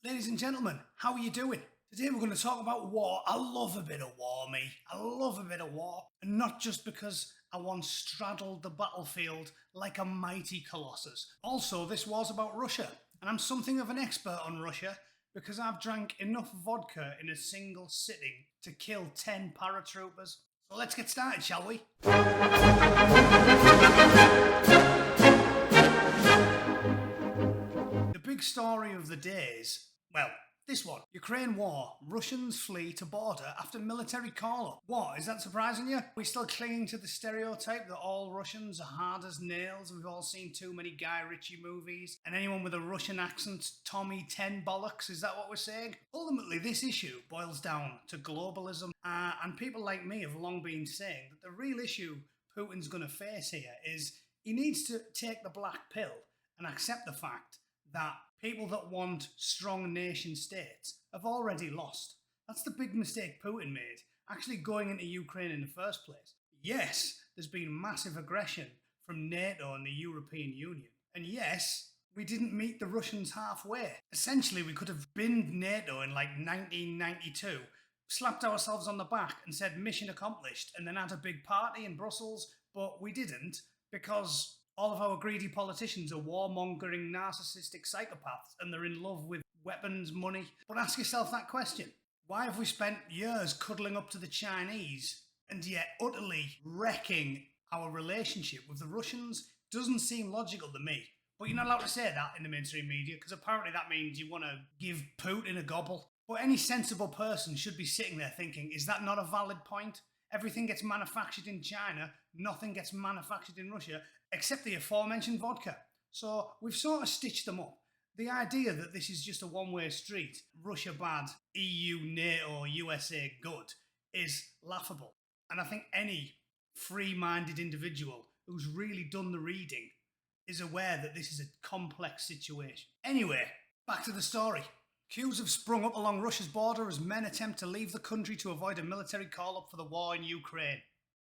Ladies and gentlemen, how are you doing? Today we're going to talk about war. I love a bit of war, me. I love a bit of war. And not just because I once straddled the battlefield like a mighty colossus. Also, this war's about Russia. And I'm something of an expert on Russia because I've drank enough vodka in a single sitting to kill 10 paratroopers. So let's get started, shall we? The big story of the day is, well, this one. Ukraine war. Russians flee to border after military call-up. What, is that surprising you? We're still clinging to the stereotype that all Russians are hard as nails. We've all seen too many Guy Ritchie movies. And anyone with a Russian accent, Tommy 10 bollocks. Is that what we're saying? Ultimately, this issue boils down to globalism. And people like me have long been saying that the real issue Putin's going to face here is he needs to take the black pill and accept the fact that people that want strong nation states have already lost. That's the big mistake Putin made, actually going into Ukraine in the first place. Yes, there's been massive aggression from NATO and the European Union. And yes, we didn't meet the Russians halfway. Essentially, we could have binned NATO in like 1992, slapped ourselves on the back and said mission accomplished, and then had a big party in Brussels, but we didn't because all of our greedy politicians are warmongering, narcissistic psychopaths and they're in love with weapons, money. But ask yourself that question. Why have we spent years cuddling up to the Chinese and yet utterly wrecking our relationship with the Russians? Doesn't seem logical to me. But you're not allowed to say that in the mainstream media because apparently that means you want to give Putin a gobble. But any sensible person should be sitting there thinking, is that not a valid point? Everything gets manufactured in China, nothing gets manufactured in Russia, except the aforementioned vodka. So we've sort of stitched them up. The idea that this is just a one-way street, Russia bad, EU, NATO, USA good, is laughable. And I think any free-minded individual who's really done the reading is aware that this is a complex situation. Anyway, back to the story. Queues have sprung up along Russia's border as men attempt to leave the country to avoid a military call-up for the war in Ukraine.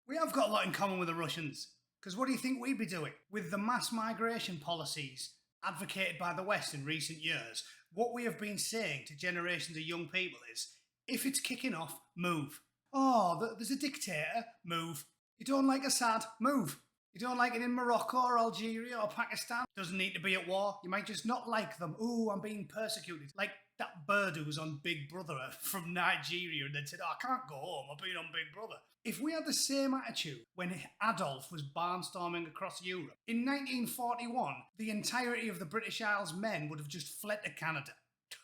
We have got a lot in common with the Russians, because what do you think we'd be doing? With the mass migration policies advocated by the West in recent years, what we have been saying to generations of young people is, if it's kicking off, move. Oh, there's a dictator, move. You don't like Assad, move. You don't like it in Morocco or Algeria or Pakistan, doesn't need to be at war. You might just not like them. Ooh, I'm being persecuted. Like that bird who was on Big Brother from Nigeria and then said, oh, I can't go home, I've been on Big Brother. If we had the same attitude when Adolf was barnstorming across Europe, in 1941, the entirety of the British Isles men would have just fled to Canada.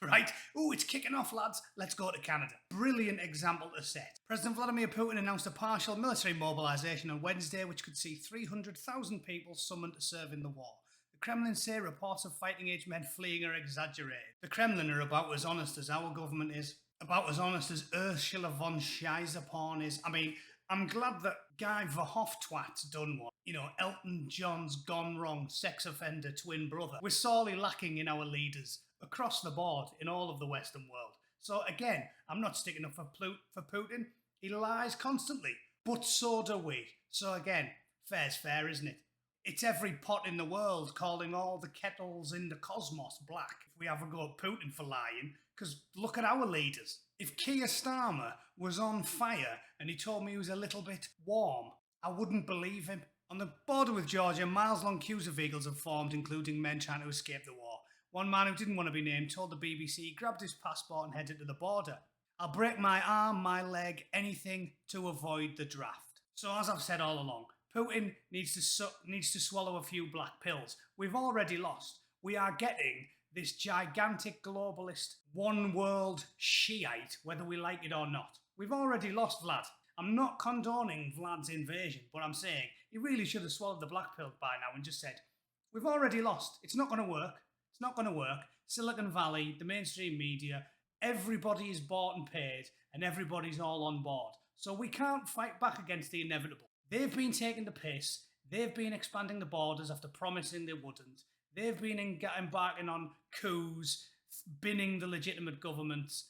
Right? Ooh, it's kicking off, lads. Let's go to Canada. Brilliant example to set. President Vladimir Putin announced a partial military mobilization on Wednesday, which could see 300,000 people summoned to serve in the war. The Kremlin say reports of fighting-age men fleeing are exaggerated. The Kremlin are about as honest as our government is, about as honest as Ursula von Scheisserporn is. I mean, I'm glad that Guy Verhofstadt's done one. You know, Elton John's gone wrong, sex offender twin brother. We're sorely lacking in our leaders across the board in all of the Western world. So again, I'm not sticking up for Putin. He lies constantly, but so do we. So again, fair's fair, isn't it? It's every pot in the world calling all the kettles in the cosmos black if we have a go at Putin for lying, because look at our leaders. If Keir Starmer was on fire and he told me he was a little bit warm, I wouldn't believe him. On the border with Georgia, miles-long queues of vehicles have formed, including men trying to escape the war. One man who didn't want to be named told the BBC he grabbed his passport and headed to the border. I'll break my arm, my leg, anything to avoid the draft. So as I've said all along, Putin needs to swallow a few black pills. We've already lost. We are getting this gigantic globalist one world Shiite, whether we like it or not. We've already lost Vlad. I'm not condoning Vlad's invasion, but I'm saying he really should have swallowed the black pill by now and just said, we've already lost. It's not going to work. It's not going to work. Silicon Valley, the mainstream media, everybody is bought and paid and everybody's all on board. So we can't fight back against the inevitable. They've been taking the piss. They've been expanding the borders after promising they wouldn't. They've been embarking on coups, binning the legitimate governments,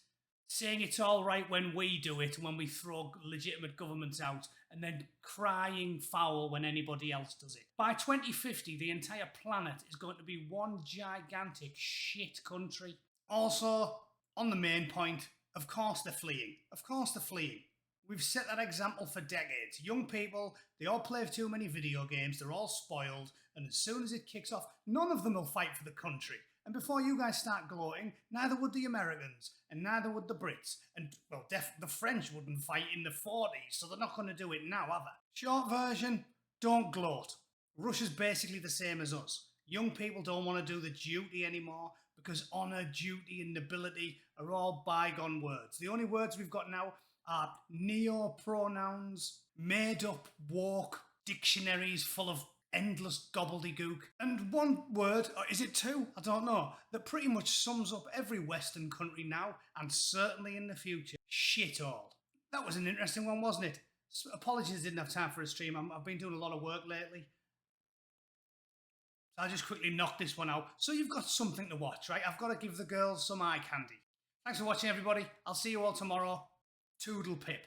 saying it's all right when we do it, when we throw legitimate governments out, and then crying foul when anybody else does it. By 2050, the entire planet is going to be one gigantic shit country. Also, on the main point, of course they're fleeing. Of course they're fleeing. We've set that example for decades. Young people, they all play too many video games, they're all spoiled, and as soon as it kicks off, none of them will fight for the country. And before you guys start gloating, neither would the Americans, and neither would the Brits, and, well, the French wouldn't fight in the 40s, so they're not going to do it now, are they? Short version, don't gloat. Russia's basically the same as us. Young people don't want to do the duty anymore because honour, duty, and nobility are all bygone words. The only words we've got now are neo-pronouns, made-up woke dictionaries full of endless gobbledygook, and one word, or is it two? I don't know, that pretty much sums up every Western country now, and certainly in the future. Shit all. That was an interesting one, wasn't it? Apologies I didn't have time for a stream. I've been doing a lot of work lately. So I'll just quickly knock this one out. So you've got something to watch, right? I've got to give the girls some eye candy. Thanks for watching, everybody. I'll see you all tomorrow. Toodle pip.